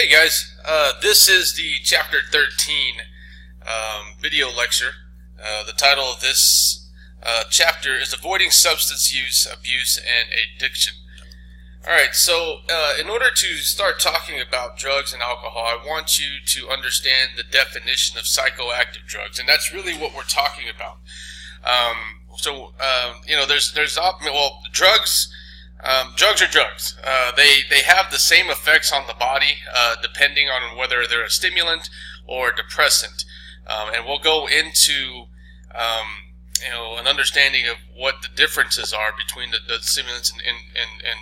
Hey guys, this is the Chapter 13 video lecture. The title of this chapter is Avoiding Substance Use, Abuse, and Addiction. Alright, so in order to start talking about drugs and alcohol, I want you to understand the definition of psychoactive drugs, and that's really what we're talking about. Drugs are drugs. They have the same effects on the body depending on whether they're a stimulant or a depressant. And we'll go into an understanding of what the differences are between the stimulants and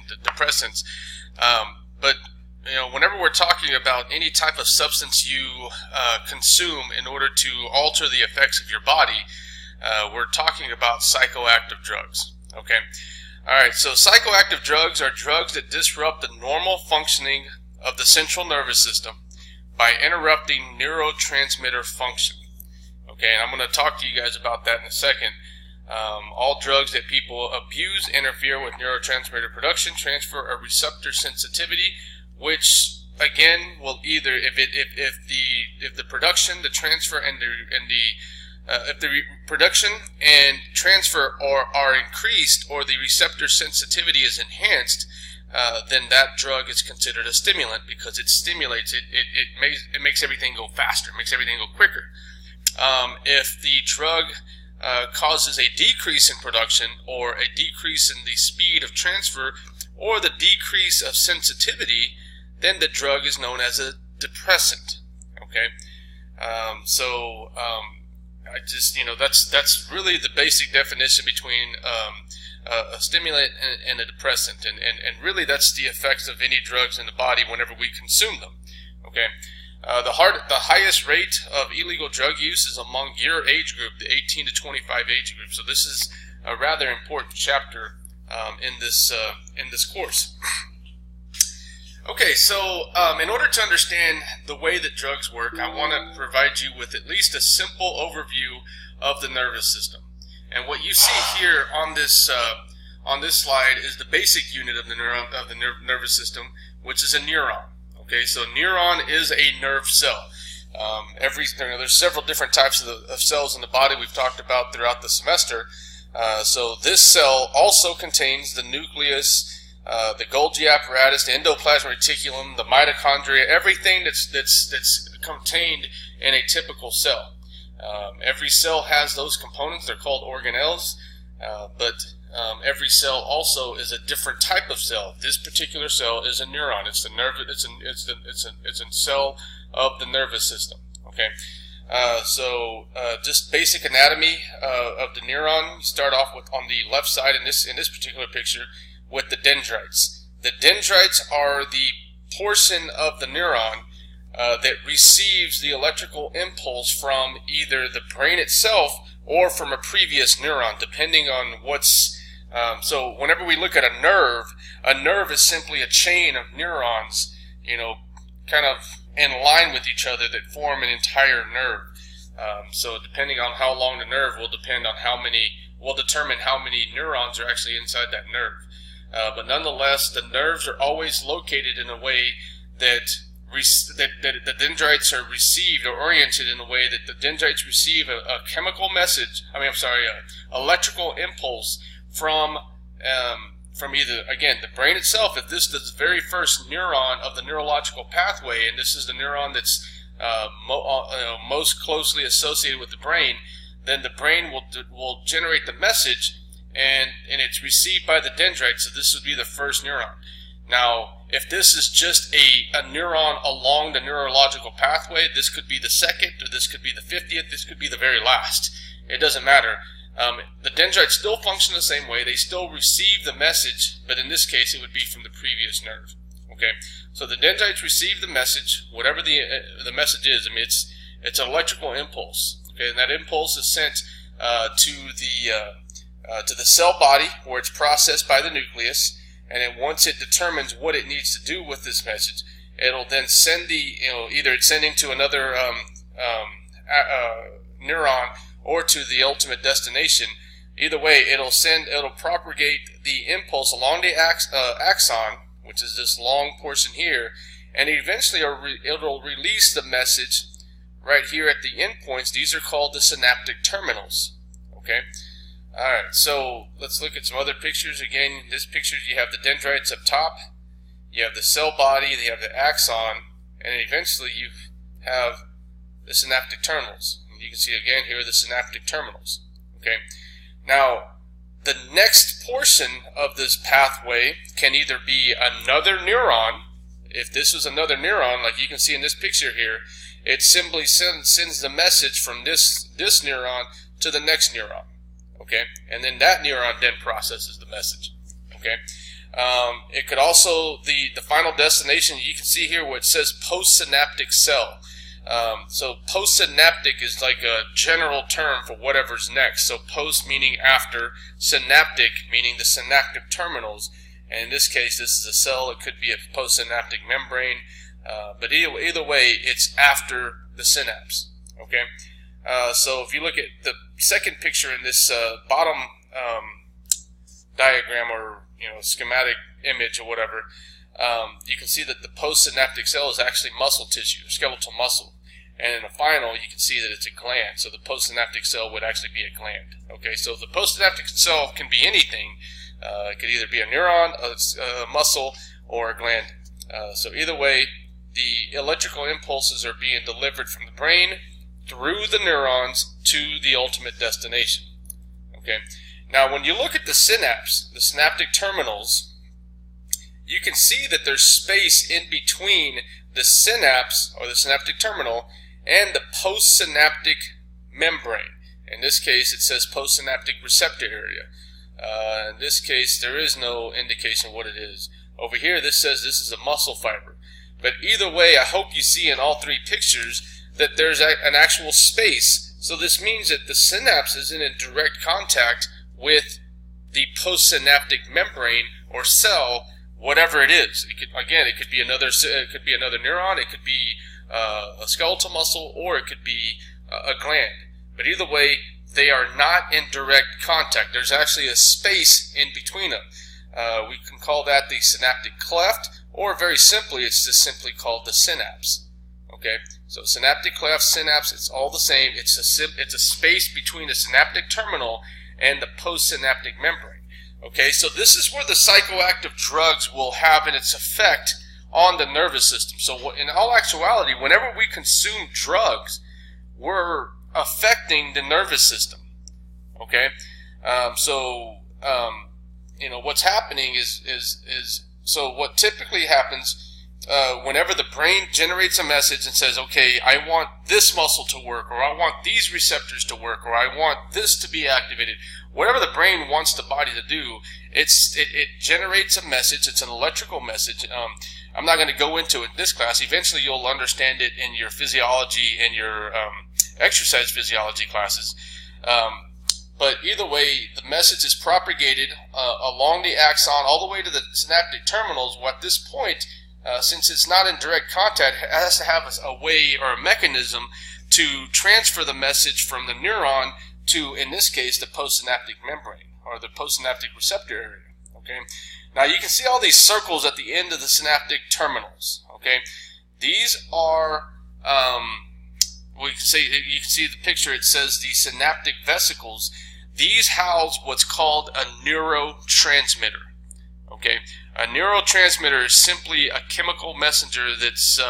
the depressants. But whenever we're talking about any type of substance you consume in order to alter the effects of your body, we're talking about psychoactive drugs. Okay. Alright, so psychoactive drugs are drugs that disrupt the normal functioning of the central nervous system by interrupting neurotransmitter function. Okay, and I'm going to talk to you guys about that in a second. All drugs that people abuse interfere with neurotransmitter production, transfer or receptor sensitivity, which again will either, if the production, the transfer, if the production and transfer are increased or the receptor sensitivity is enhanced, then that drug is considered a stimulant because it stimulates it. It makes everything go faster, makes everything go quicker. If the drug causes a decrease in production or a decrease in the speed of transfer or the decrease of sensitivity, then the drug is known as a depressant. Okay, that's really the basic definition between a stimulant and a depressant, and really that's the effects of any drugs in the body whenever we consume them. Okay, the highest rate of illegal drug use is among your age group, the 18 to 25 age group. So this is a rather important chapter in this course. Okay, so in order to understand the way that drugs work, I want to provide you with at least a simple overview of the nervous system. And what you see here on this slide is the basic unit of the nervous system, which is a neuron. Okay, so neuron is a nerve cell. There's several different types of cells in the body we've talked about throughout the semester. So this cell also contains the nucleus, the Golgi apparatus, the endoplasmic reticulum, the mitochondria, everything that's contained in a typical cell. Every cell has those components. They're called organelles, but every cell also is a different type of cell. This particular cell is a neuron. It's the nerve. It's a cell of the nervous system. Okay. Just basic anatomy of the neuron. You start off with on the left side in this particular picture with the dendrites. The dendrites are the portion of the neuron that receives the electrical impulse from either the brain itself or from a previous neuron, depending on what's... so whenever we look at a nerve is simply a chain of neurons, kind of in line with each other that form an entire nerve. So depending on how long the nerve will determine how many neurons are actually inside that nerve. But nonetheless, the nerves are always located in a way that the dendrites are received or oriented in a way that the dendrites receive a chemical message. Electrical impulse from either, again, the brain itself. If this is the very first neuron of the neurological pathway, and this is the neuron that's most closely associated with the brain, then the brain will generate the message. And it's received by the dendrites, so this would be the first neuron. Now, if this is just a neuron along the neurological pathway, this could be the second, or this could be the 50th, this could be the very last. It doesn't matter. The dendrites still function the same way. They still receive the message, but in this case, it would be from the previous nerve. Okay, so the dendrites receive the message, whatever the message is. It's an electrical impulse. Okay, and that impulse is sent to the cell body, where it's processed by the nucleus, and then once it determines what it needs to do with this message, it'll then send either it's sending to another neuron or to the ultimate destination. Either way, it'll propagate the impulse along the axon, which is this long portion here, and eventually it'll release the message right here at the endpoints. These are called the synaptic terminals. Okay. Alright, so let's look at some other pictures. Again, in this picture you have the dendrites up top, you have the cell body, you have the axon, and eventually you have the synaptic terminals. And you can see again here the synaptic terminals. Okay. Now, the next portion of this pathway can either be another neuron. If this was another neuron, like you can see in this picture here, it simply sends the message from this neuron to the next neuron. Okay, and then that neuron then processes the message. Okay, it could also, the final destination, you can see here where it says postsynaptic cell. So postsynaptic is like a general term for whatever's next. So post meaning after, synaptic meaning the synaptic terminals. And in this case, this is a cell. It could be a postsynaptic membrane, but either way, it's after the synapse. Okay. So if you look at the second picture in this bottom diagram, or schematic image or whatever, you can see that the postsynaptic cell is actually muscle tissue, skeletal muscle, and in the final you can see that it's a gland. So the postsynaptic cell would actually be a gland. Okay, so the postsynaptic cell can be anything. It could either be a neuron, a muscle, or a gland. So either way, the electrical impulses are being delivered from the brain through the neurons to the ultimate destination. Okay. Now, when you look at the synapse, the synaptic terminals, you can see that there's space in between the synapse, or the synaptic terminal, and the postsynaptic membrane. In this case, it says postsynaptic receptor area. In this case, there is no indication what it is. Over here, this says this is a muscle fiber. But either way, I hope you see in all three pictures that there's an actual space. So this means that the synapse is in direct contact with the postsynaptic membrane or cell, whatever it is. It could be another neuron, it could be a skeletal muscle, or it could be a gland. But either way, they are not in direct contact. There's actually a space in between them. We can call that the synaptic cleft, or very simply, it's just simply called the synapse. Okay, so synaptic cleft, synapse, it's all the same. It's a space between the synaptic terminal and the postsynaptic membrane. Okay, so this is where the psychoactive drugs will have in its effect on the nervous system. So in all actuality, whenever we consume drugs, we're affecting the nervous system. Okay, what's happening is so what typically happens whenever the brain generates a message and says, okay, I want this muscle to work, or I want these receptors to work, or I want this to be activated, whatever the brain wants the body to do, it generates a message. It's an electrical message. I'm not going to go into it in this class. Eventually you'll understand it in your physiology and your exercise physiology classes. But either way, the message is propagated along the axon all the way to the synaptic terminals. At this point, since it's not in direct contact, it has to have a way or a mechanism to transfer the message from the neuron to, in this case, the postsynaptic membrane, or the postsynaptic receptor area. Okay. Now you can see all these circles at the end of the synaptic terminals. Okay. These are you can see the picture. It says the synaptic vesicles. These house what's called a neurotransmitter. Okay, a neurotransmitter is simply a chemical messenger that's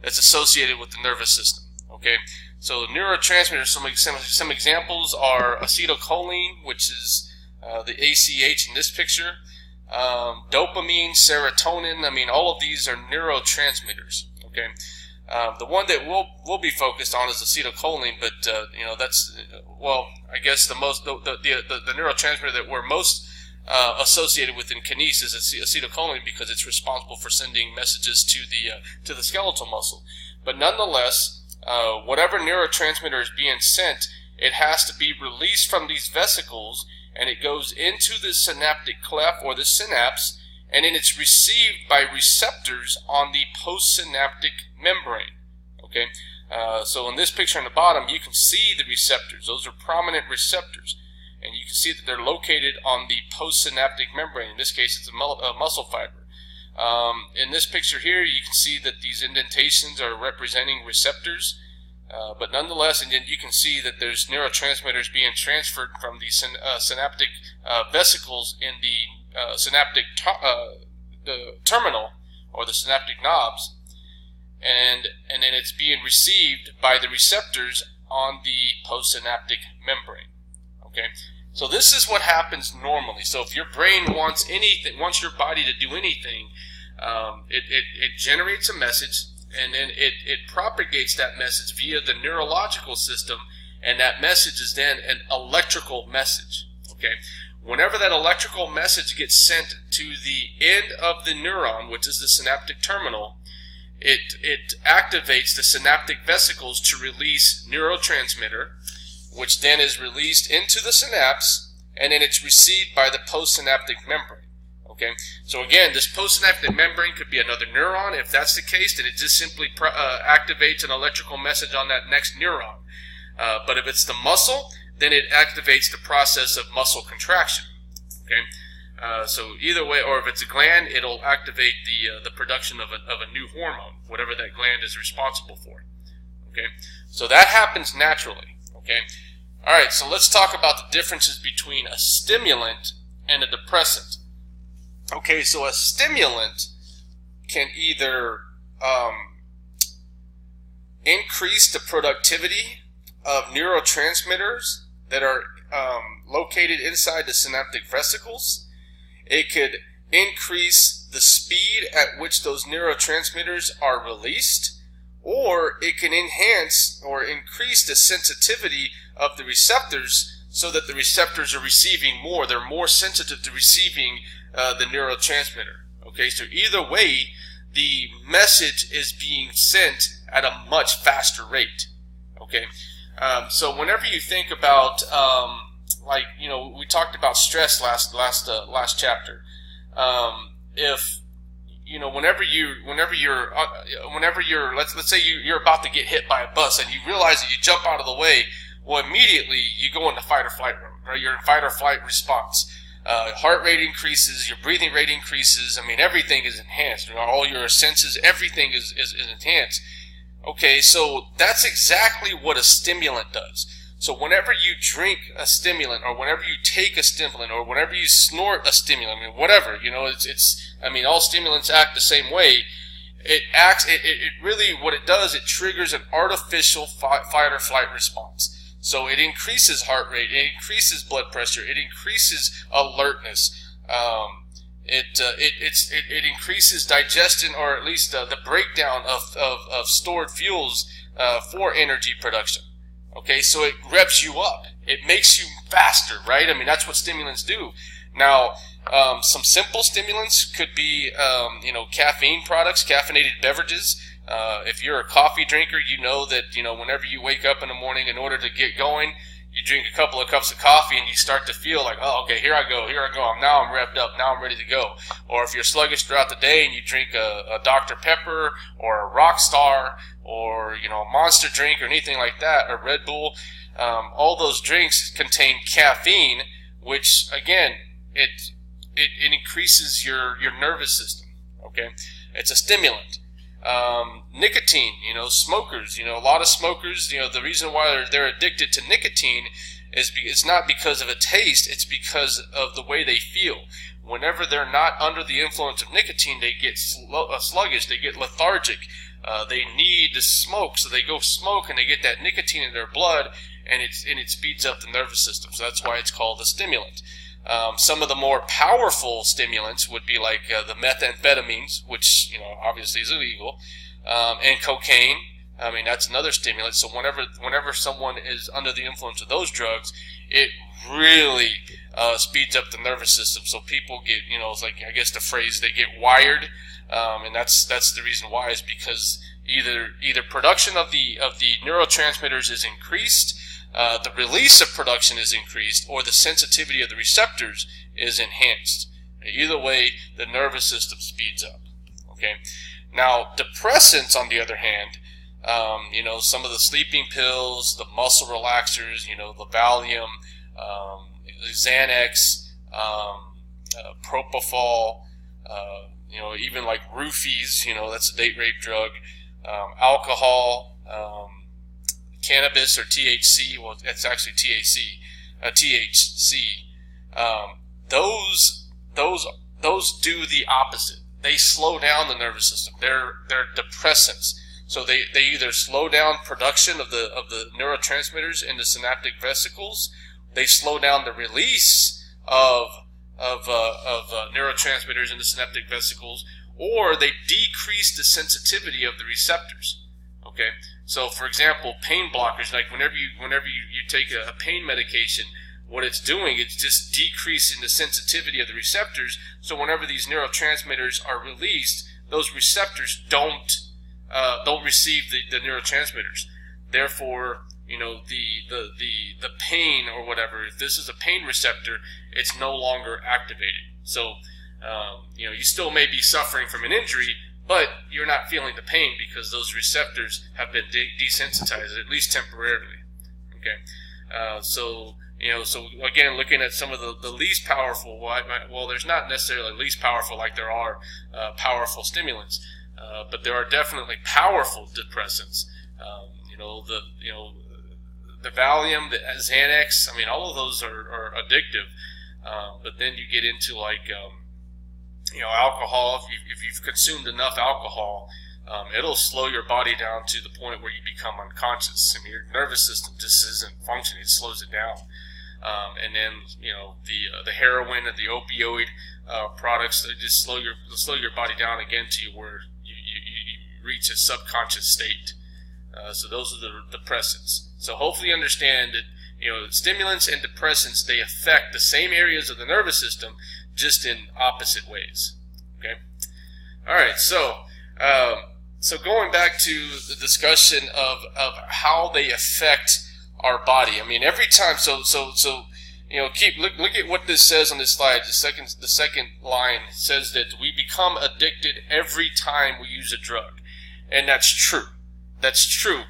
associated with the nervous system. Okay, so neurotransmitters. Some examples are acetylcholine, which is the ACH in this picture. Dopamine, serotonin. I mean, all of these are neurotransmitters. Okay. The one that we'll be focused on is acetylcholine, but that's I guess the neurotransmitter that we're most associated with in kinesis is acetylcholine, because it's responsible for sending messages to the skeletal muscle. But nonetheless, whatever neurotransmitter is being sent, it has to be released from these vesicles, and it goes into the synaptic cleft or the synapse, and then it's received by receptors on the postsynaptic membrane. Okay, so in this picture on the bottom, you can see the receptors. Those are prominent receptors, and you can see that they're located on the postsynaptic membrane. In this case, it's a muscle fiber. In this picture here, you can see that these indentations are representing receptors, but nonetheless, and then you can see that there's neurotransmitters being transferred from the synaptic vesicles in the synaptic the terminal, or the synaptic knobs, and then it's being received by the receptors on the postsynaptic membrane. Okay, so this is what happens normally. So if your brain wants anything, wants your body to do anything, it generates a message, and then it propagates that message via the neurological system, and that message is then an electrical message. Okay, whenever that electrical message gets sent to the end of the neuron, which is the synaptic terminal, it activates the synaptic vesicles to release neurotransmitter, which then is released into the synapse, and then it's received by the postsynaptic membrane. Okay, so again, this postsynaptic membrane could be another neuron. If that's the case, then it just simply activates an electrical message on that next neuron. But if it's the muscle, then it activates the process of muscle contraction. Okay, so either way, or if it's a gland, it'll activate the production of a new hormone, whatever that gland is responsible for. Okay, so that happens naturally. Okay, all right. So let's talk about the differences between a stimulant and a depressant. Okay, so a stimulant can either increase the productivity of neurotransmitters that are located inside the synaptic vesicles. It could increase the speed at which those neurotransmitters are released, or it can enhance or increase the sensitivity of the receptors so that the receptors are receiving more. They're more sensitive to receiving the neurotransmitter. Okay, so either way, the message is being sent at a much faster rate. Okay, so whenever you think about, like, you know, we talked about stress last chapter. If you know, whenever you're let's say you're about to get hit by a bus and you realize that you jump out of the way, well, immediately you go into fight or flight mode, right? You're in fight or flight response. Heart rate increases, your breathing rate increases. I mean, everything is enhanced. You know, all your senses, everything is enhanced. Okay, so that's exactly what a stimulant does. So whenever you drink a stimulant, or whenever you take a stimulant, or whenever you snort a stimulant, I mean, whatever, you know, I mean, all stimulants act the same way. It really, what it does, it triggers an artificial fight or flight response. So it increases heart rate, it increases blood pressure, it increases alertness, it increases digestion, or at least the breakdown of stored fuels for energy production. Okay, so it revs you up. It makes you faster, right? I mean, that's what stimulants do. Now, some simple stimulants could be, you know, caffeine products, caffeinated beverages. If you're a coffee drinker, you know that, you know, whenever you wake up in the morning, in order to get going, you drink a couple of cups of coffee and you start to feel like, oh, okay, here I go. Now I'm revved up. Now I'm ready to go. Or if you're sluggish throughout the day and you drink a Dr. Pepper or a Rockstar or, you know, a Monster drink or anything like that, or Red Bull, all those drinks contain caffeine, which, again, it increases your nervous system. Okay, it's a stimulant. Nicotine, you know, smokers, you know, a lot of smokers, you know, the reason why they're addicted to nicotine is it's not because of a taste, it's because of the way they feel. Whenever they're not under the influence of nicotine, they get sluggish, they get lethargic, they need to smoke, so they go smoke and they get that nicotine in their blood, and it speeds up the nervous system. So that's why it's called a stimulant. Some of the more powerful stimulants would be like the methamphetamines, which, you know, obviously is illegal, and cocaine. I mean, that's another stimulant. So whenever someone is under the influence of those drugs, it really speeds up the nervous system. So people get, you know, it's like, I guess the phrase, they get wired, and that's the reason why, is because either production of the neurotransmitters is increased, the release of production is increased, or the sensitivity of the receptors is enhanced. Either way, the nervous system speeds up. Okay. Now, depressants, on the other hand, you know, some of the sleeping pills, the muscle relaxers, you know, the Valium, Xanax, Propofol, even like roofies, that's a date rape drug, alcohol, cannabis or THC, well, it's actually THC. Those do the opposite. They slow down the nervous system. They're depressants. So they either slow down production of the neurotransmitters in the synaptic vesicles, they slow down the release of neurotransmitters in the synaptic vesicles, or they decrease the sensitivity of the receptors. Okay, so for example, pain blockers, like whenever you take a pain medication, what it's doing, it's just decreasing the sensitivity of the receptors. So whenever these neurotransmitters are released, those receptors don't receive the neurotransmitters. Therefore, the pain or whatever, if this is a pain receptor, it's no longer activated. So, you still may be suffering from an injury, but you're not feeling the pain because those receptors have been desensitized, at least temporarily. Okay, so again, looking at some of the least powerful, well, there's not necessarily least powerful like there are powerful stimulants, but there are definitely powerful depressants. The Valium, the Xanax, all of those are addictive. But then you get into like, alcohol. If you've consumed enough alcohol, it'll slow your body down to the point where you become unconscious. Your nervous system just isn't functioning. It slows it down. And then, the heroin and the opioid products, they just slow your body down again to where you reach a subconscious state. So those are the depressants. So hopefully you understand that, stimulants and depressants, they affect the same areas of the nervous system, just in opposite ways. Okay? All right, so going back to the discussion of how they affect our body. Every time, look at what this says on this slide. The second line says that we become addicted every time we use a drug. And that's true. That's true.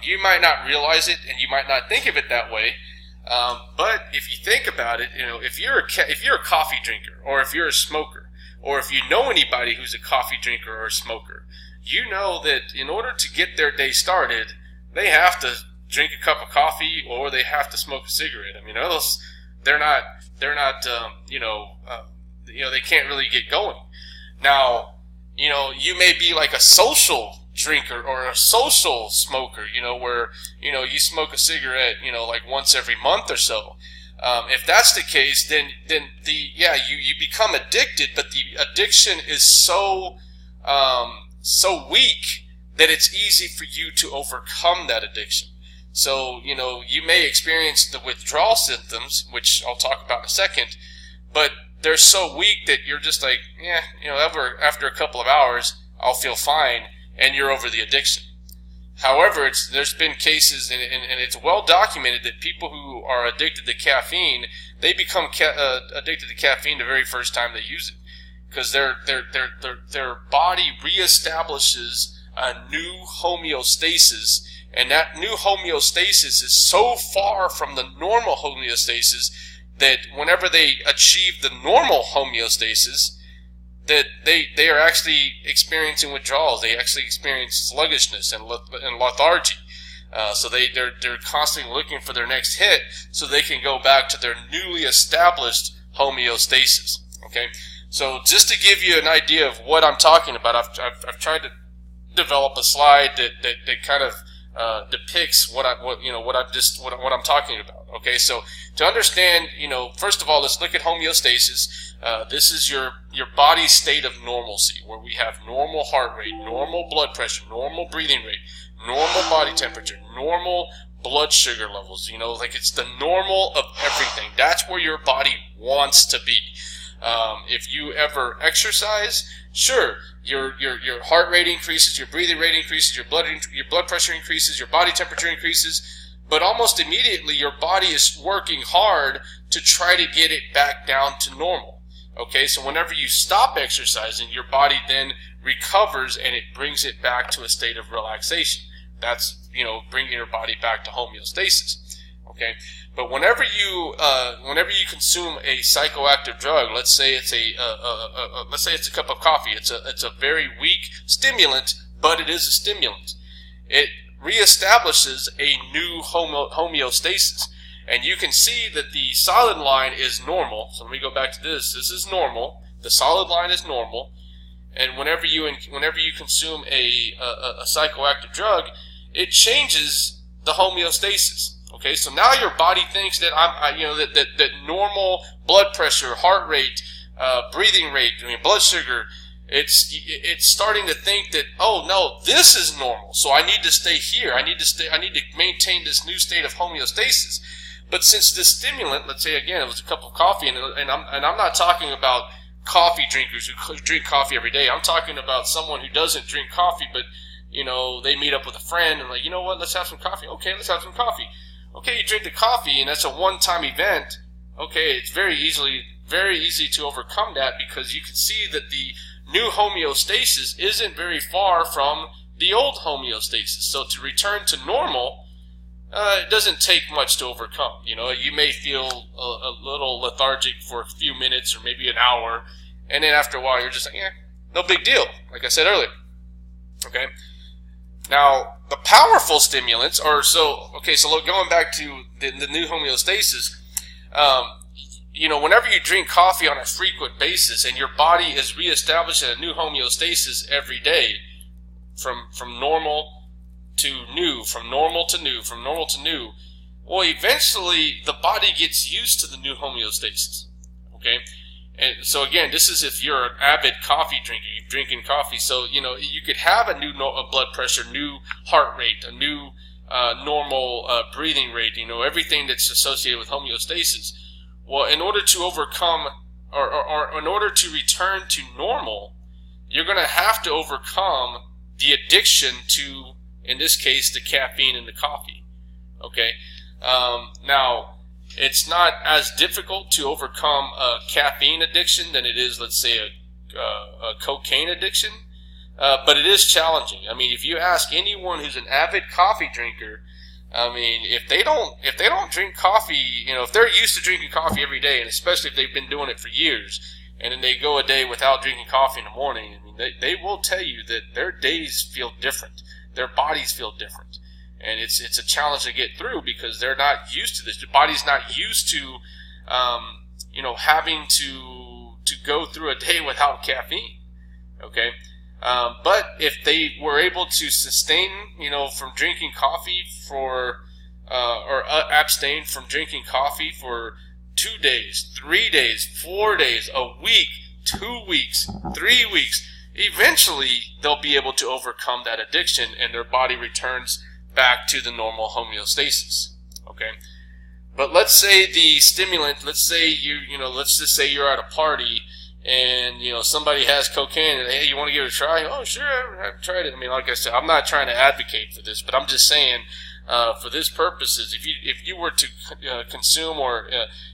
You might not realize it, and you might not think of it that way. But if you think about it, if you're a coffee drinker, or if you're a smoker, or if you know anybody who's a coffee drinker or a smoker, you know that in order to get their day started, they have to drink a cup of coffee or they have to smoke a cigarette. Else they can't really get going. Now, you may be like a social drinker or a social smoker, where, you smoke a cigarette, like once every month or so. If that's the case, then you become addicted, but the addiction is so weak that it's easy for you to overcome that addiction. So, you may experience the withdrawal symptoms, which I'll talk about in a second, but they're so weak that you're just like, after a couple of hours, I'll feel fine, and you're over the addiction. However, there's been cases, and it's well documented, that people who are addicted to caffeine, they become addicted to caffeine the very first time they use it, because their body reestablishes a new homeostasis, and that new homeostasis is so far from the normal homeostasis that whenever they achieve the normal homeostasis, that they are actually experiencing withdrawals. They actually experience sluggishness and lethargy. So they're constantly looking for their next hit so they can go back to their newly established homeostasis. Okay, so just to give you an idea of what I'm talking about, I've tried to develop a slide that kind of depicts what I'm talking about. Okay, so to understand, first of all, let's look at homeostasis. This is your body's state of normalcy, where we have normal heart rate, normal blood pressure, normal breathing rate, normal body temperature, normal blood sugar levels. It's the normal of everything. That's where your body wants to be. If you ever exercise, sure, your heart rate increases, your breathing rate increases, your blood pressure increases, your body temperature increases, but almost immediately your body is working hard to try to get it back down to normal. Okay, so whenever you stop exercising, your body then recovers and it brings it back to a state of relaxation. That's, bringing your body back to homeostasis. Okay, but whenever you consume a psychoactive drug, let's say it's a cup of coffee. It's a very weak stimulant, but it is a stimulant. It reestablishes a new homeostasis, and you can see that the solid line is normal. So let me go back to this. This is normal. The solid line is normal, and whenever you consume a psychoactive drug, it changes the homeostasis. Okay, so now your body thinks that that normal blood pressure, heart rate, breathing rate, blood sugar, it's starting to think that, oh no, this is normal, so I need to stay here. I need to maintain this new state of homeostasis. But since this stimulant, let's say again, it was a cup of coffee, and I'm not talking about coffee drinkers who drink coffee every day. I'm talking about someone who doesn't drink coffee, but they meet up with a friend and like, you know what, let's have some coffee. Okay, let's have some coffee. Okay, you drink the coffee, and that's a one-time event. Okay, it's very easy to overcome that, because you can see that the new homeostasis isn't very far from the old homeostasis. So to return to normal, it doesn't take much to overcome. You may feel a little lethargic for a few minutes or maybe an hour, and then after a while you're just like, no big deal, like I said earlier. Okay? Now, the powerful stimulants are so look, going back to the new homeostasis, whenever you drink coffee on a frequent basis and your body is reestablishing a new homeostasis every day, from normal to new, from normal to new, from normal to new, well, eventually the body gets used to the new homeostasis. Okay? And so again, this is if you're an avid coffee drinker, you're drinking coffee, so you could have a new blood pressure, new heart rate, a new normal breathing rate, everything that's associated with homeostasis. Well, in order to overcome, or in order to return to normal, you're going to have to overcome the addiction to, in this case, the caffeine in the coffee. Okay, now, it's not as difficult to overcome a caffeine addiction than it is, let's say, a cocaine addiction, but it is challenging. I mean, if you ask anyone who's an avid coffee drinker, I mean, if they don't drink coffee, if they're used to drinking coffee every day, and especially if they've been doing it for years, and then they go a day without drinking coffee in the morning, I mean, they will tell you that their days feel different, their bodies feel different. And it's a challenge to get through, because they're not used to this. The body's not used to, having to go through a day without caffeine. Okay, but if they were able to sustain, from drinking coffee or abstain from drinking coffee for 2 days, 3 days, 4 days, a week, 2 weeks, 3 weeks, eventually they'll be able to overcome that addiction, and their body returns back to the normal homeostasis. Okay, but let's say the stimulant, let's just say you're at a party and somebody has cocaine and hey, you want to give it a try? Oh, sure, I've tried it. I mean, like I said, I'm not trying to advocate for this, but I'm just saying, for this purposes, if you were to consume or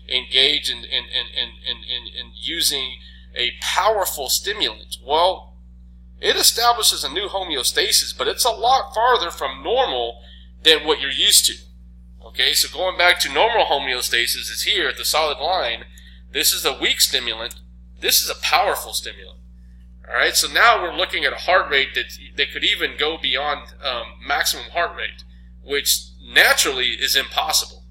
engage in using a powerful stimulant, well, it establishes a new homeostasis, but it's a lot farther from normal than what you're used to. Okay, so going back to normal homeostasis is here at the solid line. This is a weak stimulant. This is a powerful stimulant. All right, so now we're looking at a heart rate that could even go beyond maximum heart rate, which naturally is impossible.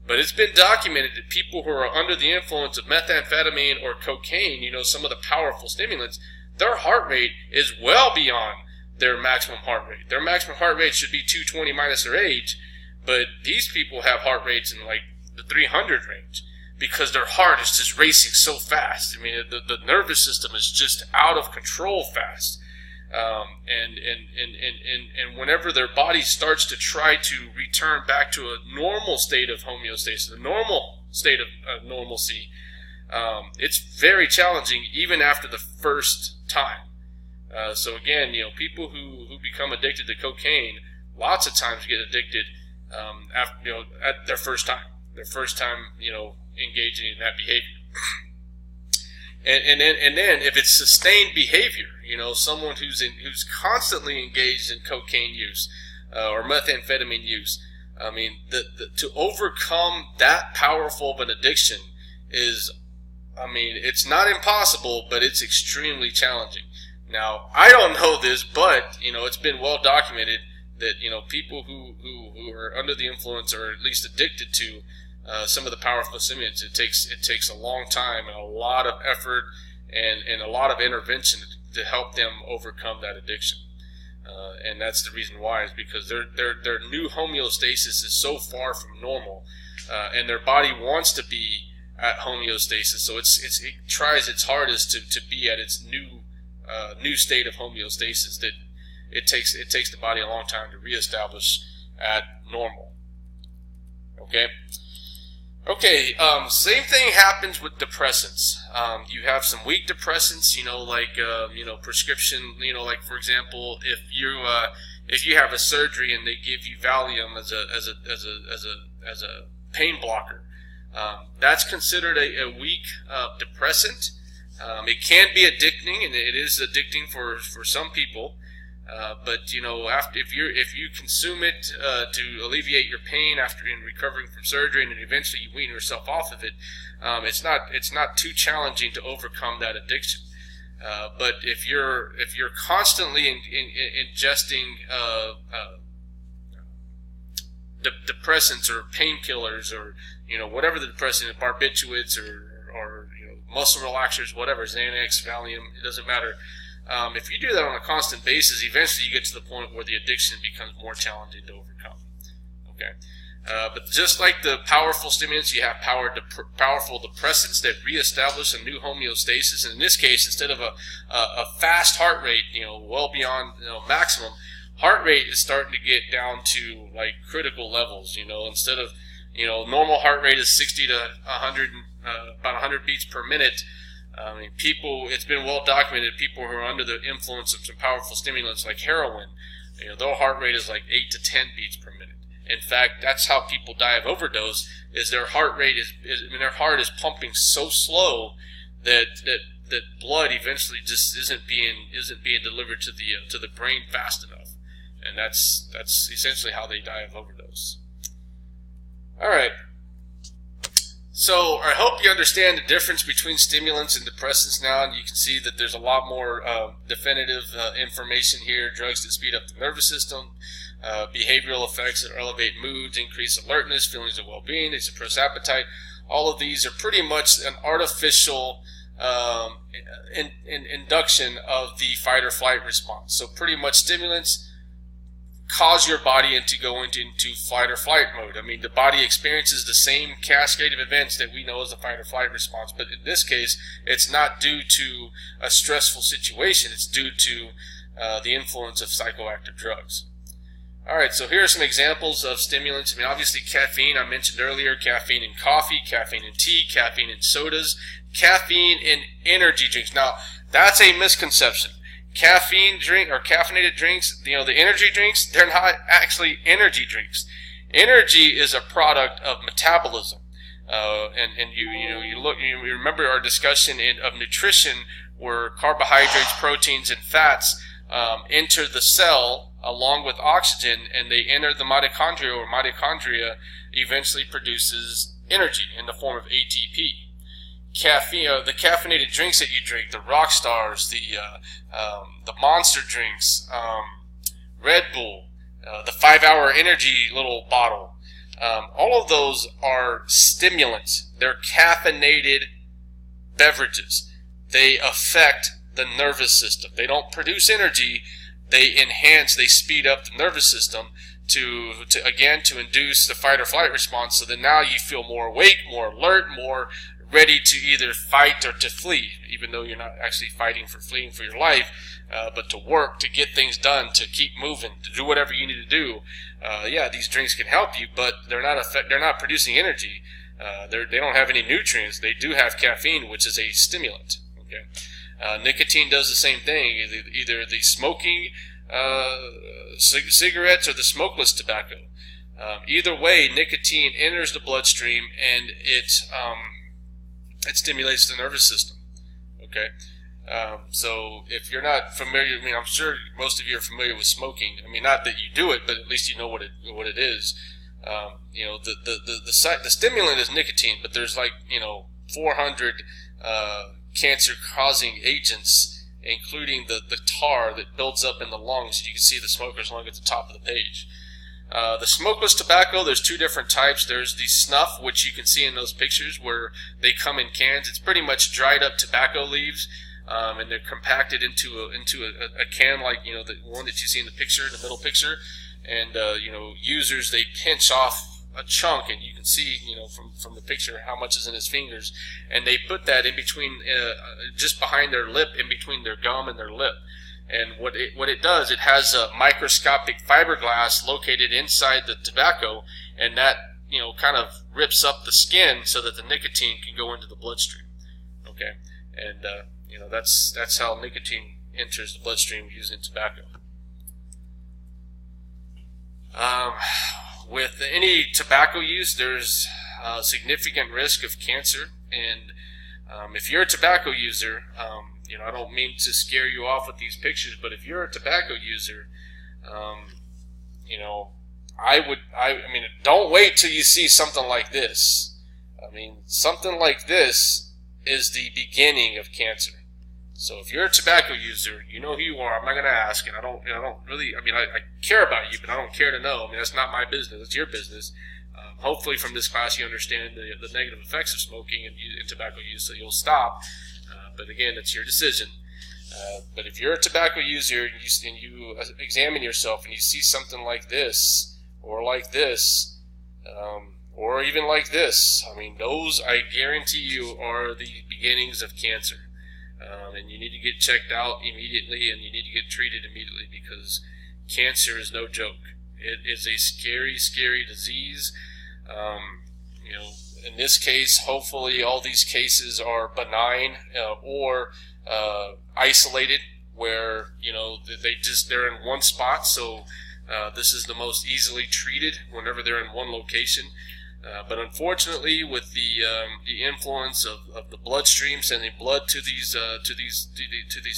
But it's been documented that people who are under the influence of methamphetamine or cocaine, some of the powerful stimulants, their heart rate is well beyond their maximum heart rate. Their maximum heart rate should be 220 minus their age, but these people have heart rates in like the 300 range because their heart is just racing so fast. I mean, the nervous system is just out of control fast. And whenever their body starts to try to return back to a normal state of homeostasis, a normal state of normalcy, it's very challenging even after the first time. So again, people who become addicted to cocaine lots of times get addicted after, at their first time engaging in that behavior. And then if it's sustained behavior, someone who's constantly engaged in cocaine use or methamphetamine use, I mean, to overcome that powerful of an addiction is, I mean, it's not impossible, but it's extremely challenging. Now, I don't know this, but, you know, it's been well documented that, you know, people who are under the influence or at least addicted to some of the powerful stimulants, it takes a long time and a lot of effort and a lot of intervention to help them overcome that addiction. And that's the reason why, is because their new homeostasis is so far from normal, and their body wants to be at homeostasis, so it tries its hardest to be at its new state of homeostasis, that it takes the body a long time to reestablish at normal. Okay, same thing happens with depressants. You have some weak depressants, you know, like prescription, you know, like for example, if you have a surgery and they give you Valium as a pain blocker, that's considered a weak depressant. It can be addicting, and it is addicting for some people. But you know, if you consume it to alleviate your pain after recovering from surgery, and then eventually you wean yourself off of it, it's not too challenging to overcome that addiction. But if you're constantly ingesting depressants or painkillers, or you know, whatever the depressant, barbiturates or you know, muscle relaxers, whatever, Xanax, Valium, it doesn't matter. If you do that on a constant basis, eventually you get to the point where the addiction becomes more challenging to overcome. Okay, but just like the powerful stimulants, you have powerful depressants that reestablish a new homeostasis. And in this case, instead of a fast heart rate, you know, well beyond, you know, maximum, heart rate is starting to get down to like critical levels. You know, instead of, you know, normal heart rate is 60 to 100, about 100 beats per minute. I mean, it's been well documented, people who are under the influence of some powerful stimulants like heroin, you know, their heart rate is like 8 to 10 beats per minute. In fact, that's how people die of overdose, is their heart rate their heart is pumping so slow that blood eventually just isn't being delivered to the brain fast enough. And that's essentially how they die of overdose. All right. So I hope you understand the difference between stimulants and depressants now, and you can see that there's a lot more definitive information here. Drugs that speed up the nervous system, behavioral effects that elevate moods, increase alertness, feelings of well-being, they suppress appetite. All of these are pretty much an artificial induction of the fight or flight response. So pretty much stimulants cause your body to go into fight or flight mode. I mean, the body experiences the same cascade of events that we know as the fight or flight response, but in this case, it's not due to a stressful situation. It's due to the influence of psychoactive drugs. All right, so here are some examples of stimulants. I mean, obviously caffeine, I mentioned earlier, caffeine in coffee, caffeine in tea, caffeine in sodas, caffeine in energy drinks. Now, that's a misconception. Caffeine drink or caffeinated drinks, you know, the energy drinks, they're not actually energy drinks. Energy is a product of metabolism. And you remember our discussion of nutrition, where carbohydrates, proteins, and fats enter the cell along with oxygen, and they enter the mitochondria, or mitochondria eventually produces energy in the form of ATP. Caffeine, the caffeinated drinks that you drink, the rock stars, the monster drinks, Red Bull, the 5-hour energy little bottle, all of those are stimulants. They're caffeinated beverages. They affect the nervous system. They don't produce energy. They speed up the nervous system to induce the fight or flight response, so that now you feel more awake, more alert, more ready to either fight or to flee, even though you're not actually fleeing for your life, but to work, to get things done, to keep moving, to do whatever you need to do. These drinks can help you, but they're not producing energy. They don't have any nutrients. They do have caffeine, which is a stimulant. Okay, nicotine does the same thing. Either the smoking cigarettes or the smokeless tobacco. Either way, nicotine enters the bloodstream, and it stimulates the nervous system. Okay, so if you're not familiar, I mean, I'm sure most of you are familiar with smoking. I mean, not that you do it, but at least you know what it is. The stimulant is nicotine, but there's like 400 cancer-causing agents, including the tar that builds up in the lungs. You can see the smoker's lung at the top of the page. The smokeless tobacco, there's two different types. There's the snuff, which you can see in those pictures where they come in cans. It's pretty much dried up tobacco leaves, and they're compacted into a can, like the one that you see in the picture, the middle picture. And users, they pinch off a chunk, and you can see from the picture how much is in his fingers, and they put that in between, just behind their lip, in between their gum and their lip. And what it does, it has a microscopic fiberglass located inside the tobacco, and that kind of rips up the skin so that the nicotine can go into the bloodstream. Okay, and that's how nicotine enters the bloodstream using tobacco. With any tobacco use, there's a significant risk of cancer, and if you're a tobacco user, I don't mean to scare you off with these pictures, but if you're a tobacco user, don't wait till you see something like this. Something like this is the beginning of cancer. So if you're a tobacco user, you know who you are. I'm not going to ask, and I don't really. I care about you, but I don't care to know. That's not my business. It's your business. Hopefully, from this class, you understand the negative effects of smoking and tobacco use, so you'll stop. But again, it's your decision. But if you're a tobacco user and you examine yourself and you see something like this, or like this, or even like this, those, I guarantee you, are the beginnings of cancer. And you need to get checked out immediately, and you need to get treated immediately, because cancer is no joke. It is a scary, scary disease. In this case, hopefully all these cases are benign or isolated, where they're in one spot. So this is the most easily treated whenever they're in one location. But unfortunately, with the influence of the bloodstream sending blood to these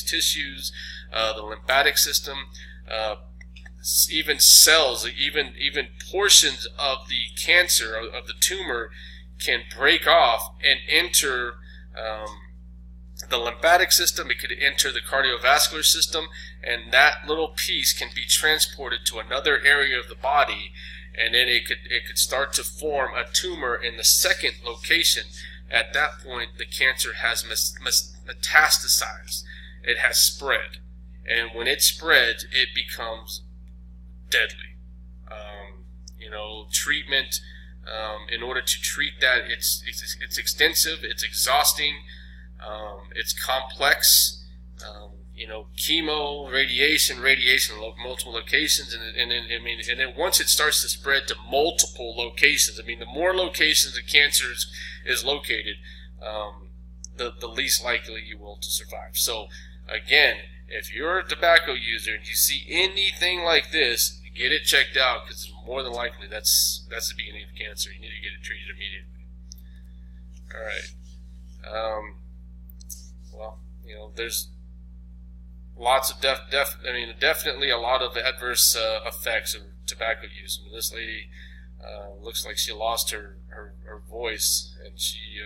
tissues, the lymphatic system, even cells, even portions of the cancer, of the tumor, can break off and enter the lymphatic system. It could enter the cardiovascular system, and that little piece can be transported to another area of the body, and then it could start to form a tumor in the second location. At that point, the cancer has metastasized. It has spread, and when it spreads, it becomes deadly. Treatment, in order to treat that, it's extensive, it's exhausting, it's complex. Chemo, radiation, multiple locations, and then once it starts to spread to multiple locations, the more locations the cancer is located, the least likely you will to survive. So again, if you're a tobacco user and you see anything like this, get it checked out, because more than likely that's the beginning of cancer. You need to get it treated immediately. All right. There's lots of definitely a lot of adverse effects of tobacco use. This lady looks like she lost her voice, and she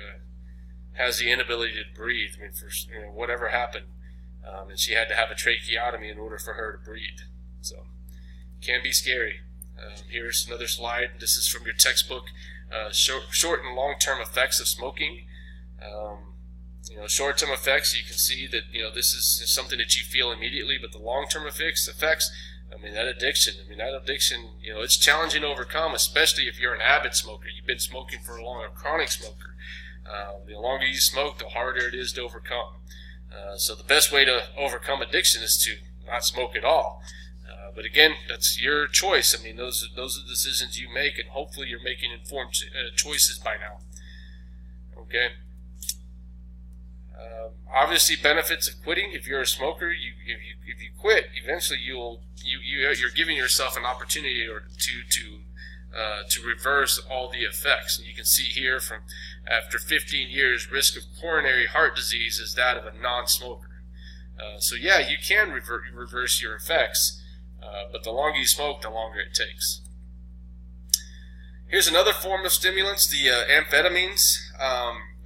has the inability to breathe. Whatever happened, and she had to have a tracheotomy in order for her to breathe. So, can be scary. Here's another slide. This is from your textbook. Short and long-term effects of smoking. Short-term effects, you can see that this is something that you feel immediately, but the long-term effects, that addiction, it's challenging to overcome, especially if you're an avid smoker. You've been smoking for a long, chronic smoker. The longer you smoke, the harder it is to overcome. So the best way to overcome addiction is to not smoke at all. But again, that's your choice. Those are the decisions you make, and hopefully you're making informed choices by now. Okay. Obviously, benefits of quitting. If you're a smoker, if you quit, eventually you're giving yourself an opportunity to reverse all the effects. And you can see here, from after 15 years, risk of coronary heart disease is that of a non-smoker. So yeah, you can reverse your effects, but the longer you smoke, the longer it takes. Here's another form of stimulants, the amphetamines.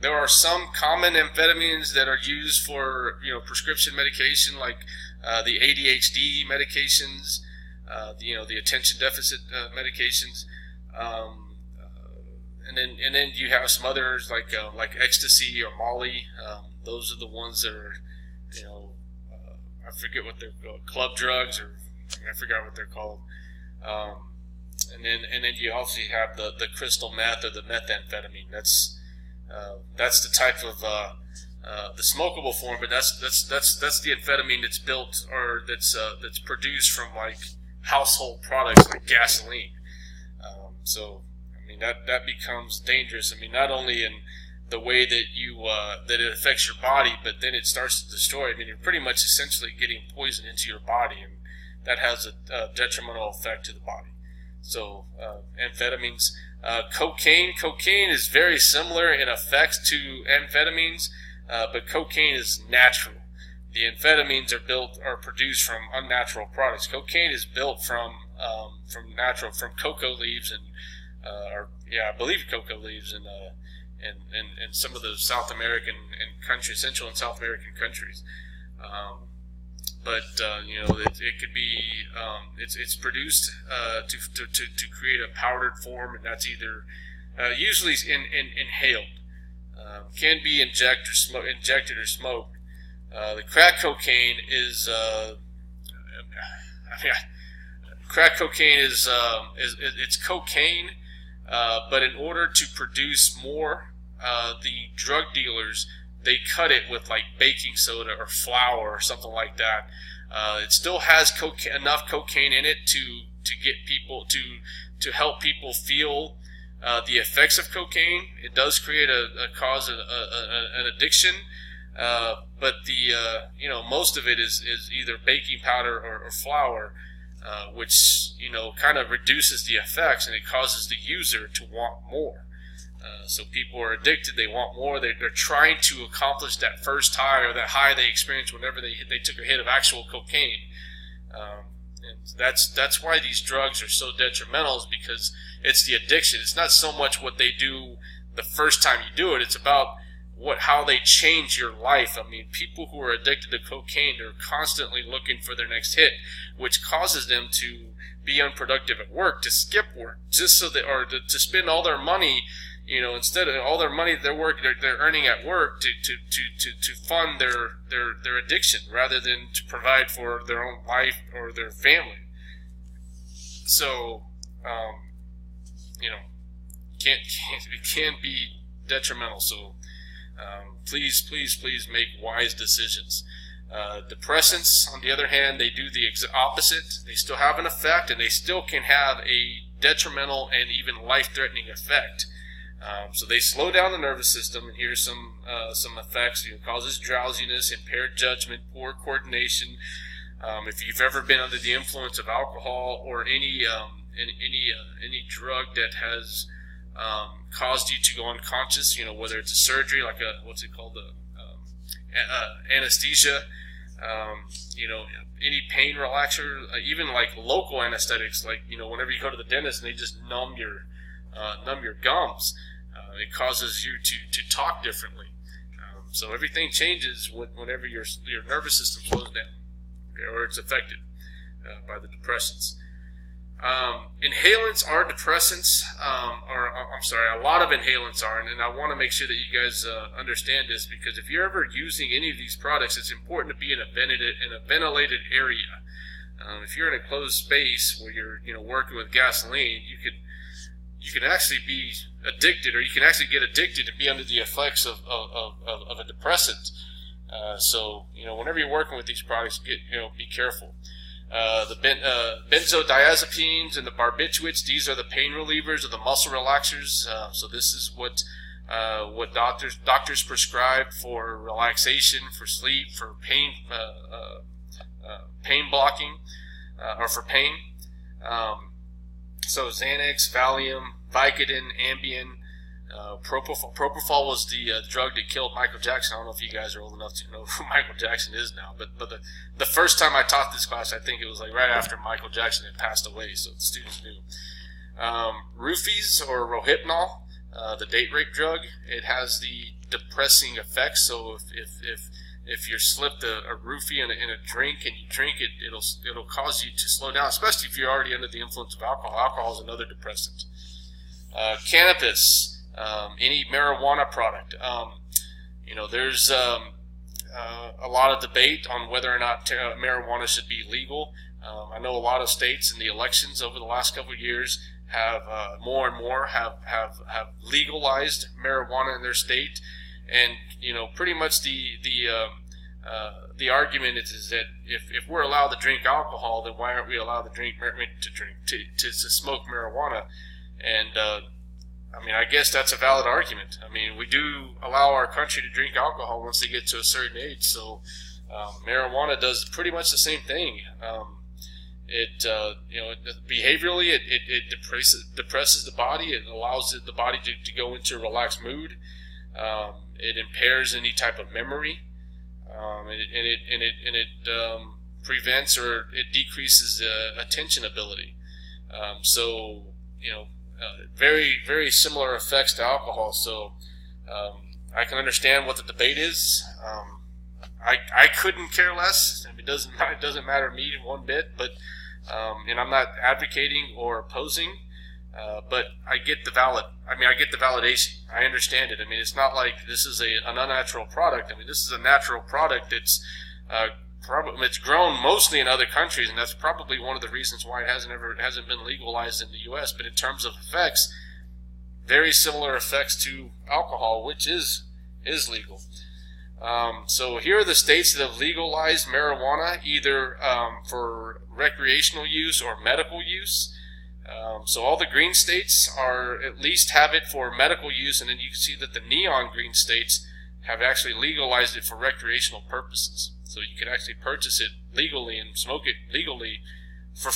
There are some common amphetamines that are used for prescription medication, like the ADHD medications, the attention deficit medications, and then you have some others like ecstasy or Molly. Those are the ones that are I forget what they're called, club drugs, or I forgot what they're called. And then you also have the crystal meth or the methamphetamine. That's the type of the smokable form, but that's the amphetamine that's built or that's produced from like household products like gasoline. So I mean that becomes dangerous. I mean, not only in the way that that it affects your body, but then it starts to destroy. I mean, you're pretty much essentially getting poison into your body, and that has a detrimental effect to the body. So amphetamines, cocaine is very similar in effects to amphetamines, but cocaine is natural. The amphetamines are produced from unnatural products. Cocaine is built from cocoa leaves I believe cocoa leaves and some of the South American countries, Central and South American countries. But it could be it's produced to create a powdered form, and that's either usually inhaled, can be injected or smoked. The crack cocaine is it's cocaine, but in order to produce more, the drug dealers, they cut it with like baking soda or flour or something like that. It still has enough cocaine in it to get people to help people feel the effects of cocaine. It does create an addiction, but most of it is either baking powder or flour, which kind of reduces the effects, and it causes the user to want more. So people are addicted; they want more. They're trying to accomplish that first high, or that high they experienced whenever they took a hit of actual cocaine. And that's why these drugs are so detrimental, is because it's the addiction. It's not so much what they do the first time you do it. It's about how they change your life. I mean, people who are addicted to cocaine are constantly looking for their next hit, which causes them to be unproductive at work, to skip work, just so to spend all their money. Instead of all their money they're earning at work to fund their addiction, rather than to provide for their own life or their family. So, it can be detrimental. So, please make wise decisions. Depressants, on the other hand, they do the opposite. They still have an effect, and they still can have a detrimental and even life-threatening effect. So they slow down the nervous system, and here's some effects. It causes drowsiness, impaired judgment, poor coordination. If you've ever been under the influence of alcohol or any drug that has caused you to go unconscious, whether it's a surgery like anesthesia, any pain relaxer, even like local anesthetics, like whenever you go to the dentist and they just numb your gums. It causes you to talk differently. So everything changes whenever your nervous system slows down, or it's affected by the depressants. Inhalants are depressants, a lot of inhalants are, and I want to make sure that you guys understand this, because if you're ever using any of these products, it's important to be in a ventilated area. If you're in a closed space where you're working with gasoline, you can actually be addicted, or you can actually get addicted and be under the effects of a depressant. So whenever you're working with these products, be careful. The benzodiazepines and the barbiturates, these are the pain relievers or the muscle relaxers. So this is what doctors prescribe for relaxation, for sleep, for pain blocking, or for pain. So Xanax, Valium, Vicodin, Ambien, Propofol. Propofol was the drug that killed Michael Jackson. I don't know if you guys are old enough to know who Michael Jackson is now, but the first time I taught this class, I think it was like right after Michael Jackson had passed away, so the students knew. Roofies or Rohypnol, the date rape drug, it has the depressing effect. So if you're slipped a roofie in a drink and you drink it, it'll cause you to slow down, especially if you're already under the influence of alcohol. Alcohol is another depressant. Cannabis, any marijuana product. There's a lot of debate on whether or not marijuana should be legal. I know a lot of states in the elections over the last couple of years have more and more have legalized marijuana in their state, and pretty much the argument is that if we're allowed to drink alcohol, then why aren't we allowed to smoke marijuana? And I guess that's a valid argument. We do allow our country to drink alcohol once they get to a certain age, so marijuana does pretty much the same thing. Behaviorally, it depresses the body. It allows the body to go into a relaxed mood. It impairs any type of memory, and it prevents or it decreases attention ability. Very, very similar effects to alcohol. So I can understand what the debate is. I couldn't care less. It doesn't matter to me one bit. But and I'm not advocating or opposing. But I get the validation. I understand it. It's not like this is an unnatural product. This is a natural product. It's grown mostly in other countries, and that's probably one of the reasons why it hasn't been legalized in the U.S. But in terms of effects, very similar effects to alcohol, which is legal. So here are the states that have legalized marijuana, either for recreational use or medical use. So all the green states are at least have it for medical use, and then you can see that the neon green states have actually legalized it for recreational purposes. So you can actually purchase it legally and smoke it legally for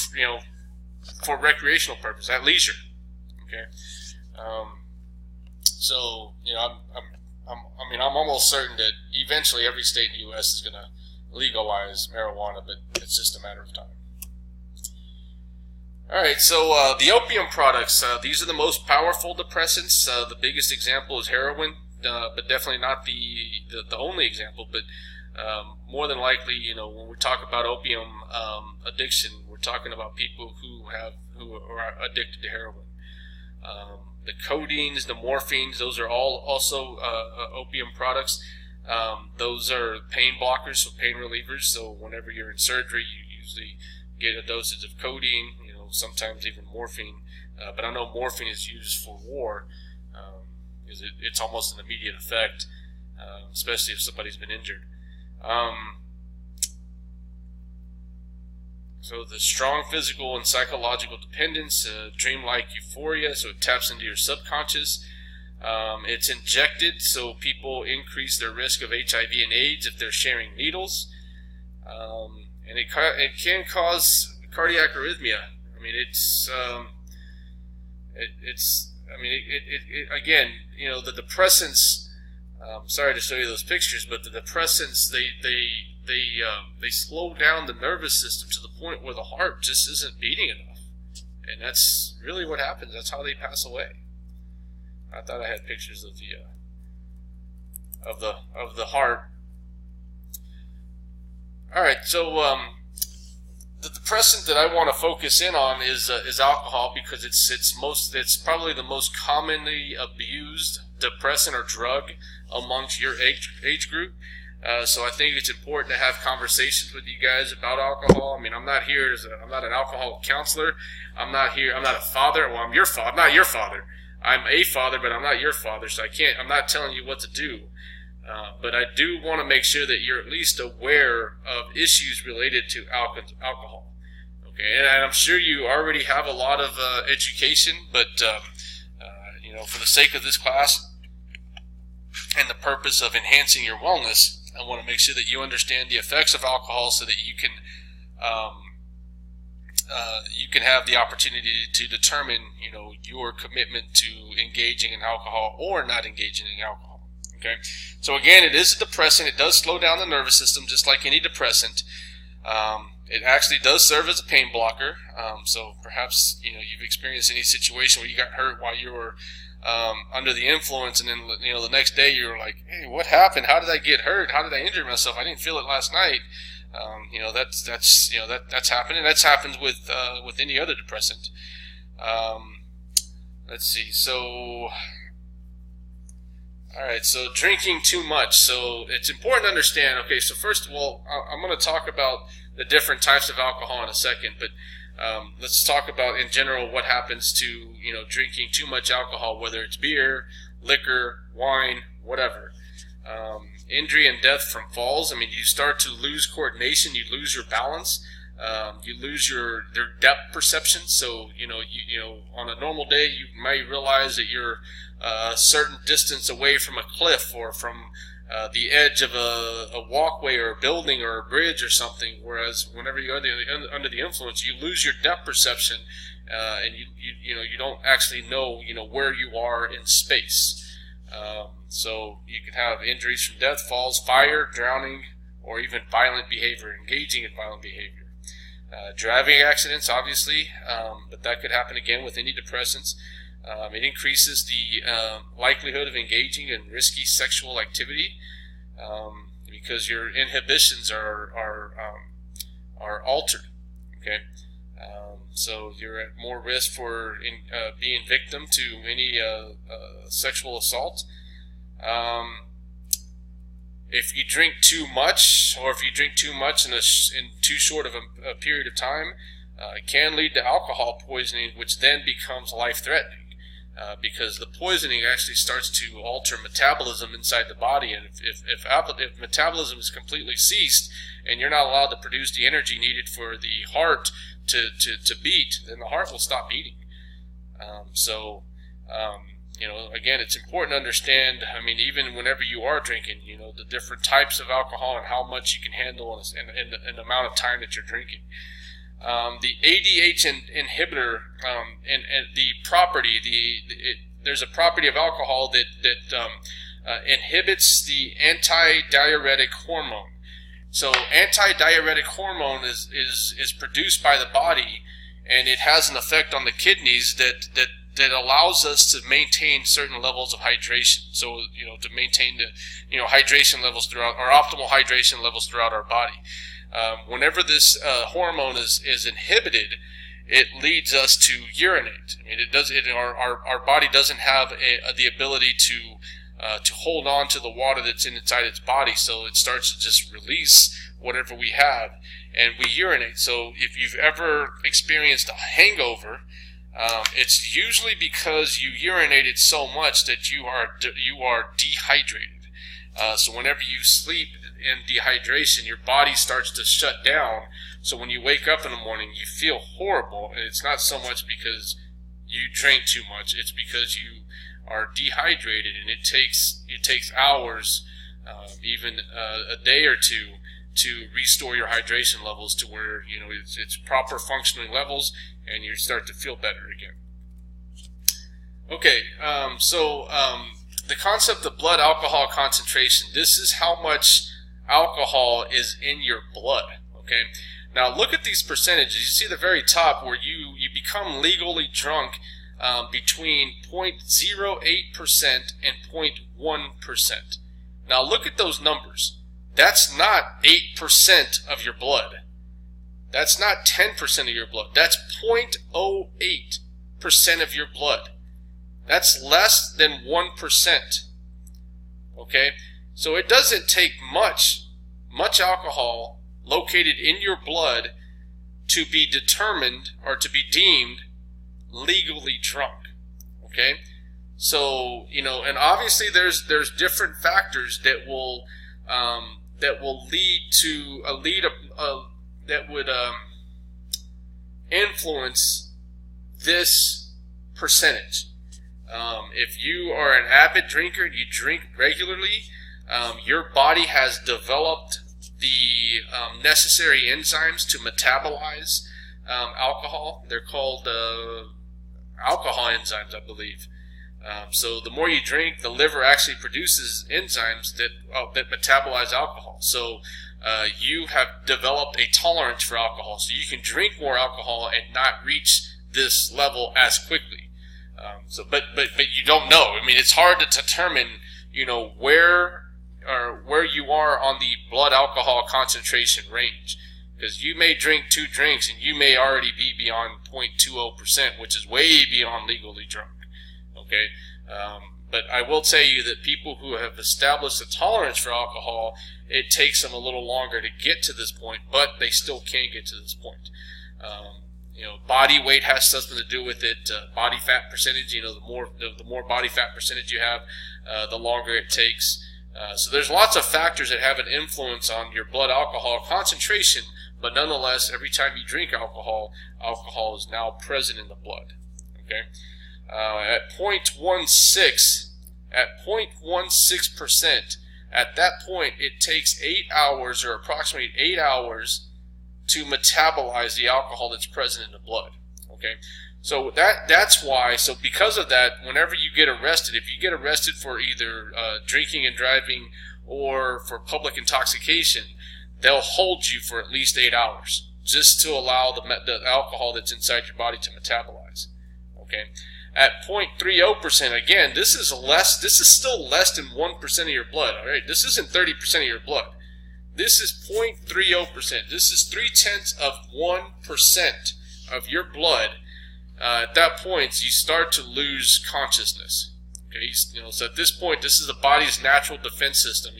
recreational purpose at leisure. Okay, I'm almost certain that eventually every state in the U.S. is going to legalize marijuana, but it's just a matter of time. All right, so the opium products, these are the most powerful depressants. The biggest example is heroin, but definitely not the only example. But more than likely, when we talk about opium addiction, we're talking about people who are addicted to heroin. The codeines, the morphines, those are all also opium products. Those are pain blockers, so pain relievers. So whenever you're in surgery, you usually get a dosage of codeine, sometimes even morphine. But I know morphine is used for war, because it's almost an immediate effect, especially if somebody's been injured. So the strong physical and psychological dependence, dreamlike euphoria, so it taps into your subconscious. It's injected, so people increase their risk of HIV and AIDS if they're sharing needles. And it can cause cardiac arrhythmia. Again, the depressants. Sorry to show you those pictures, but the depressants they slow down the nervous system to the point where the heart just isn't beating enough, and that's really what happens. That's how they pass away. I thought I had pictures of the heart. All right, so the depressant that I want to focus in on is alcohol, because it's probably the most commonly abused depressant or drug amongst your age group. So I think it's important to have conversations with you guys about alcohol. I'm not here I'm not an alcohol counselor. I'm not a father. Well, I'm not your father. I'm a father, but I'm not your father, so I'm not telling you what to do. But I do want to make sure that you're at least aware of issues related to alcohol. Okay, and I'm sure you already have a lot of education, but for the sake of this class and the purpose of enhancing your wellness, I want to make sure that you understand the effects of alcohol, so that you can have the opportunity to determine your commitment to engaging in alcohol or not engaging in alcohol. Okay, so again, it is a depressant. It does slow down the nervous system, just like any depressant. It actually does serve as a pain blocker. So perhaps you've experienced any situation where you got hurt while you were under the influence, and then the next day you're like, hey, what happened? How did I get hurt? How did I injure myself? I didn't feel it last night. That's happened, and that's happened with any other depressant. Let's see. So, all right. So drinking too much. So it's important to understand. Okay. So first of all, I'm going to talk about the different types of alcohol in a second, but let's talk about in general what happens to drinking too much alcohol, whether it's beer, liquor, wine, whatever. Injury and death from falls. I mean, you start to lose coordination, you lose your balance, you lose their depth perception. So you on a normal day you might realize that you're a certain distance away from a cliff or from the edge of a walkway or a building or a bridge or something. Whereas whenever you're under the influence, you lose your depth perception, and you don't actually know where you are in space. So you can have injuries from death, falls, fire, drowning, or even violent behavior, engaging in violent behavior. Driving accidents, obviously, but that could happen again with any depressants. It increases the likelihood of engaging in risky sexual activity because your inhibitions are altered. Okay, so you're at more risk for being victim to any sexual assault. If you drink too much, or if you drink too much in too short of a period of time, it can lead to alcohol poisoning, which then becomes life-threatening. Because the poisoning actually starts to alter metabolism inside the body, and if metabolism is completely ceased, and you're not allowed to produce the energy needed for the heart to beat, then the heart will stop beating. Again, it's important to understand. I mean, even whenever you are drinking, the different types of alcohol and how much you can handle and the amount of time that you're drinking. The ADH inhibitor and the property, there's a property of alcohol that inhibits the antidiuretic hormone. So antidiuretic hormone is produced by the body, and it has an effect on the kidneys that allows us to maintain certain levels of hydration. So to maintain the hydration levels throughout our optimal hydration levels throughout our body. Whenever this hormone is inhibited, it leads us to urinate. I mean, our body doesn't have the ability to hold on to the water that's inside its body, so it starts to just release whatever we have, and we urinate. So if you've ever experienced a hangover, it's usually because you urinated so much that you are dehydrated. So whenever you sleep in dehydration, your body starts to shut down. So when you wake up in the morning, you feel horrible, and it's not so much because you drank too much; it's because you are dehydrated, and it takes hours, even a day or two, to restore your hydration levels to where it's proper functioning levels, and you start to feel better again. Okay, the concept of blood alcohol concentration. This is how much alcohol is in your blood. Okay, now look at these percentages. You see the very top where you become legally drunk between 0.08% and 0.1%. Now look at those numbers. That's not 8% of your blood. That's not 10% of your blood. That's 0.08% of your blood. That's less than 1%. Okay? So it doesn't take much alcohol located in your blood to be determined or to be deemed legally drunk. Okay? So, and obviously there's different factors that will influence this percentage. If you are an avid drinker and you drink regularly, your body has developed the necessary enzymes to metabolize alcohol. They're called alcohol enzymes, I believe. So the more you drink, the liver actually produces enzymes that metabolize alcohol. So you have developed a tolerance for alcohol, so you can drink more alcohol and not reach this level as quickly. But you don't know. I mean, it's hard to determine, where you are on the blood alcohol concentration range, because you may drink 2 drinks and you may already be beyond 0.20%, which is way beyond legally drunk. Okay. But I will tell you that people who have established a tolerance for alcohol, it takes them a little longer to get to this point, but they still can get to this point. Body weight has something to do with it. Body fat percentage, the more body fat percentage you have, the longer it takes. So there's lots of factors that have an influence on your blood alcohol concentration, but nonetheless, every time you drink alcohol, alcohol is now present in the blood. Okay. At 0.16%, at that point, it takes 8 hours, or approximately 8 hours, to metabolize the alcohol that's present in the blood. Okay, so that's why. So because of that, whenever you get arrested, if you get arrested for either drinking and driving or for public intoxication, they'll hold you for at least 8 hours just to allow the alcohol that's inside your body to metabolize. Okay. At 0.30%, again, this is still less than 1% of your blood. All right, this isn't 30% of your blood. This is 0.30%. This is 0.3% of your blood. At that point, you start to lose consciousness. Okay, so at this point, this is the body's natural defense system.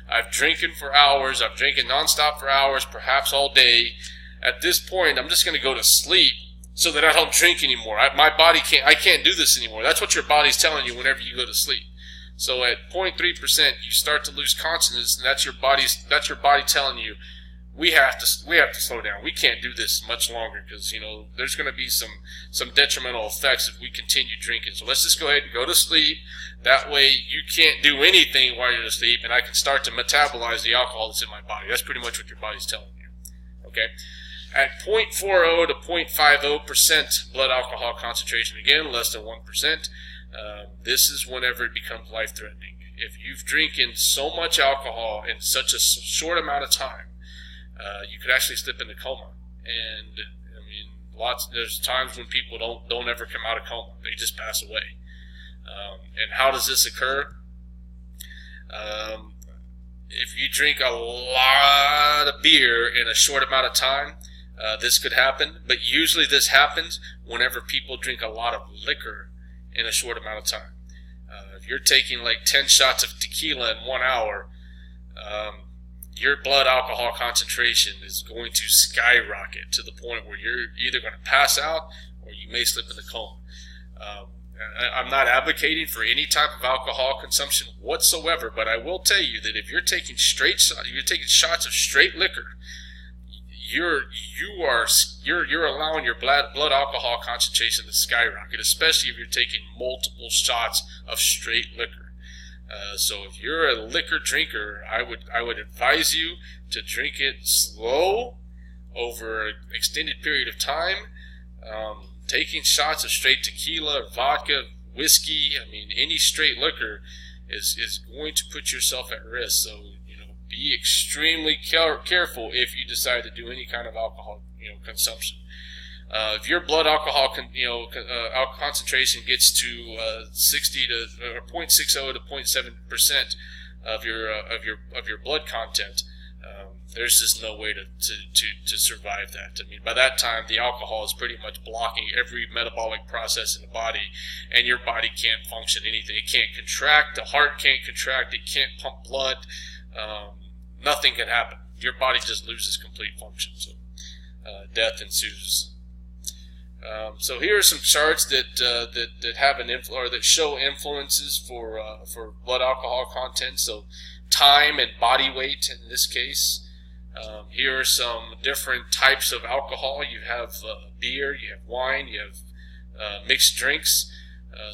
I've drinking for hours. I'm drinking nonstop for hours, perhaps all day. At this point, I'm just going to go to sleep, so that I don't drink anymore. My body I can't do this anymore. That's what your body's telling you whenever you go to sleep. So at 0.3%, you start to lose consciousness, and that's your body telling you, we have to slow down. We can't do this much longer, because there's going to be some detrimental effects if we continue drinking. So let's just go ahead and go to sleep. That way you can't do anything while you're asleep, and I can start to metabolize the alcohol that's in my body. That's pretty much what your body's telling you. Okay. At 0.40 to 0.50% blood alcohol concentration, again, less than 1%, this is whenever it becomes life-threatening. If you've drinking so much alcohol in such a short amount of time, you could actually slip into coma. And, there's times when people don't ever come out of coma. They just pass away. And how does this occur? If you drink a lot of beer in a short amount of time, this could happen, but usually this happens whenever people drink a lot of liquor in a short amount of time. If you're taking like 10 shots of tequila in 1 hour, your blood alcohol concentration is going to skyrocket to the point where you're either going to pass out or you may slip into coma. I'm not advocating for any type of alcohol consumption whatsoever, but I will tell you that if you're taking shots of straight liquor, you're allowing your blood alcohol concentration to skyrocket, especially if you're taking multiple shots of straight liquor. So if you're a liquor drinker, I would advise you to drink it slow over an extended period of time. Taking shots of straight tequila, vodka, whiskey, any straight liquor is going to put yourself at risk. So, be extremely careful if you decide to do any kind of alcohol, consumption. If your blood alcohol, concentration gets to 0.60 to 0.7% of your blood content, there's just no way to survive that. By that time, the alcohol is pretty much blocking every metabolic process in the body, and your body can't function anything. It can't contract. The heart can't contract. It can't pump blood. Nothing can happen. Your body just loses complete function. So death ensues. So here are some charts that have that show influences for blood alcohol content. So time and body weight in this case. Here are some different types of alcohol. You have beer, you have wine, you have mixed drinks.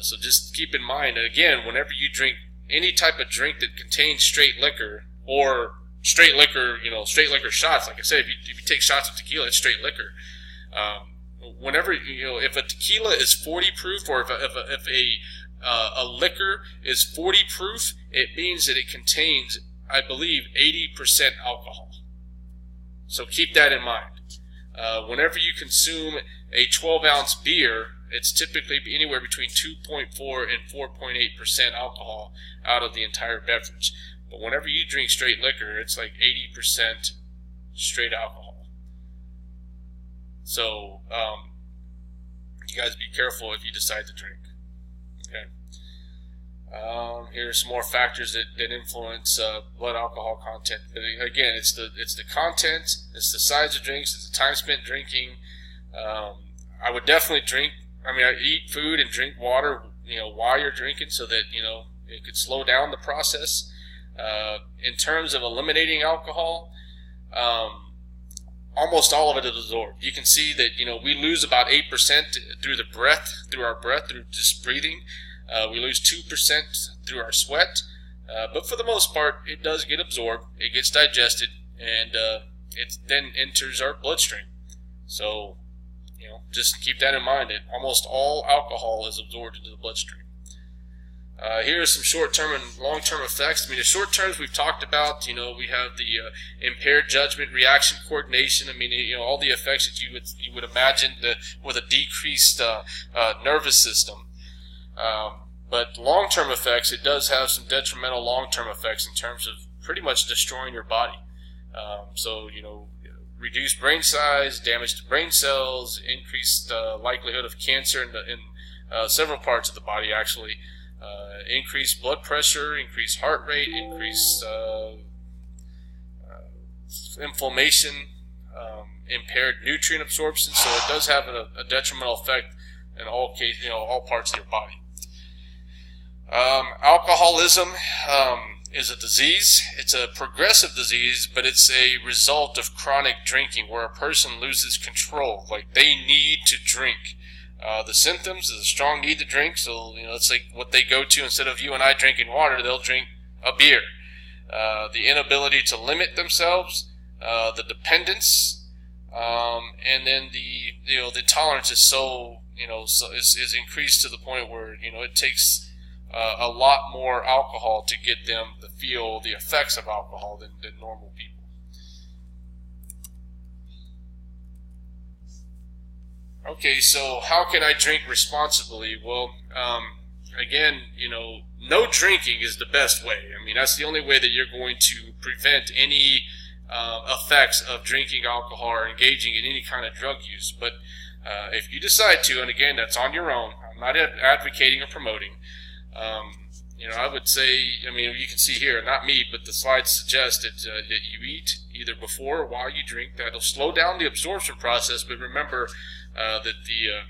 So just keep in mind, again, whenever you drink any type of drink that contains straight liquor, or straight liquor shots, like I said, if you take shots of tequila, it's straight liquor. Whenever, if a tequila is 40 proof, or if a liquor is 40 proof, it means that it contains, I believe, 80% alcohol. So keep that in mind. Whenever you consume a 12-ounce beer, it's typically anywhere between 2.4 and 4.8% alcohol out of the entire beverage. But whenever you drink straight liquor, it's like 80% straight alcohol. So you guys be careful if you decide to drink. Okay. Here are some more factors that influence blood alcohol content. But again, it's the content, it's the size of drinks, it's the time spent drinking. I would definitely drink. I eat food and drink water, while you're drinking, so that it could slow down the process. In terms of eliminating alcohol, almost all of it is absorbed. You can see that we lose about 8% through our breath, through just breathing. We lose 2% through our sweat, but for the most part, it does get absorbed. It gets digested, and it then enters our bloodstream. So, just keep that in mind. That almost all alcohol is absorbed into the bloodstream. Here are some short-term and long-term effects. The short terms we've talked about. We have the impaired judgment, reaction, coordination. All the effects that you would imagine with a decreased nervous system. But long-term effects, it does have some detrimental long-term effects in terms of pretty much destroying your body. So, reduced brain size, damage to brain cells, increased likelihood of cancer in several parts of the body, actually. Increased blood pressure, increased heart rate, increased inflammation, impaired nutrient absorption. So it does have a detrimental effect in all parts of your body. Alcoholism is a disease. It's a progressive disease, but it's a result of chronic drinking, where a person loses control. Like, they need to drink. The symptoms is a strong need to drink. So it's like what they go to. Instead of you and I drinking water, they'll drink a beer. The inability to limit themselves, the dependence, and then the tolerance is is increased to the point where it takes a lot more alcohol to get them to feel the effects of alcohol than normal people. Okay, so how can I drink responsibly? Well, again, no drinking is the best way. That's the only way that you're going to prevent any effects of drinking alcohol or engaging in any kind of drug use. But if you decide to, and again, that's on your own, I'm not advocating or promoting. I would say, you can see here, not me, but the slides suggest that you eat either before or while you drink. That'll slow down the absorption process, but remember that the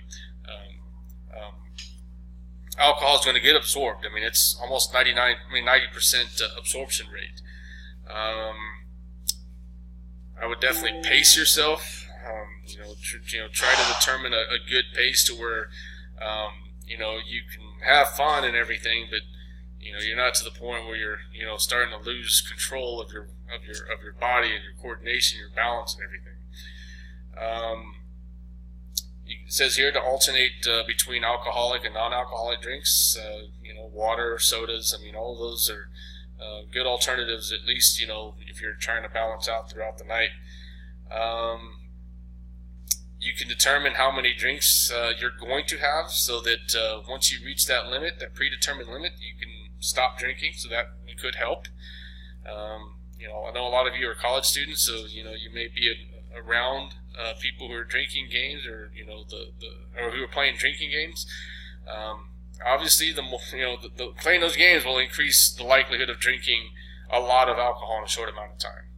alcohol is going to get absorbed. It's almost 90% absorption rate. I would definitely pace yourself. Try to determine a good pace to where you can have fun and everything, but you're not to the point where you're starting to lose control of your body and your coordination, your balance, and everything. It says here to alternate between alcoholic and non-alcoholic drinks. Water, sodas. All those are good alternatives. At least if you're trying to balance out throughout the night. You can determine how many drinks you're going to have, so that once you reach that limit, that predetermined limit, you can stop drinking. So that could help. I know a lot of you are college students, so you may be around people who are drinking games, or or who are playing drinking games. Obviously, the playing those games will increase the likelihood of drinking a lot of alcohol in a short amount of time.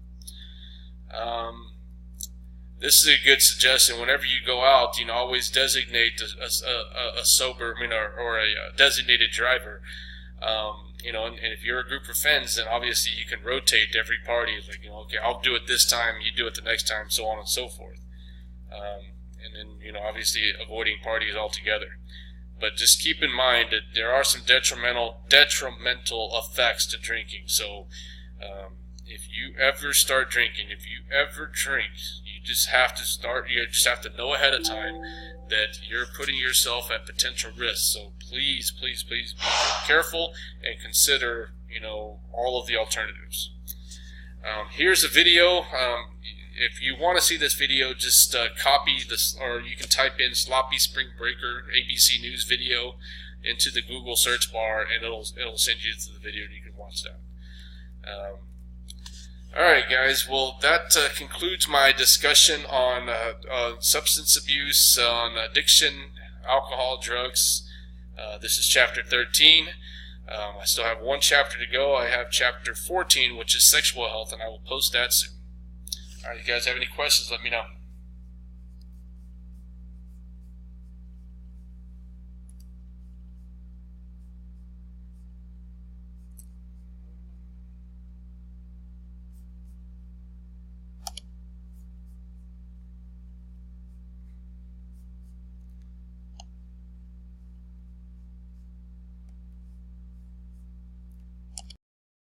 This is a good suggestion. Whenever you go out, always designate a sober, or a designated driver. And if you're a group of friends, then obviously you can rotate every party. It's like, okay, I'll do it this time, you do it the next time, so on and so forth. And then, obviously avoiding parties altogether. But just keep in mind that there are some detrimental effects to drinking. So if you ever start drinking, if you ever drink, you just have to know ahead of time that you're putting yourself at potential risk. So please, please, please be careful and consider, all of the alternatives. Here's a video. if you want to see this video, just copy this, or you can type in "sloppy spring breaker ABC News video" into the Google search bar, and it'll send you to the video, and you can watch that. All right, guys. Well, that concludes my discussion on substance abuse, on addiction, alcohol, drugs. This is chapter 13. I still have one chapter to go. I have chapter 14, which is sexual health, and I will post that soon. All right, you guys have any questions, let me know.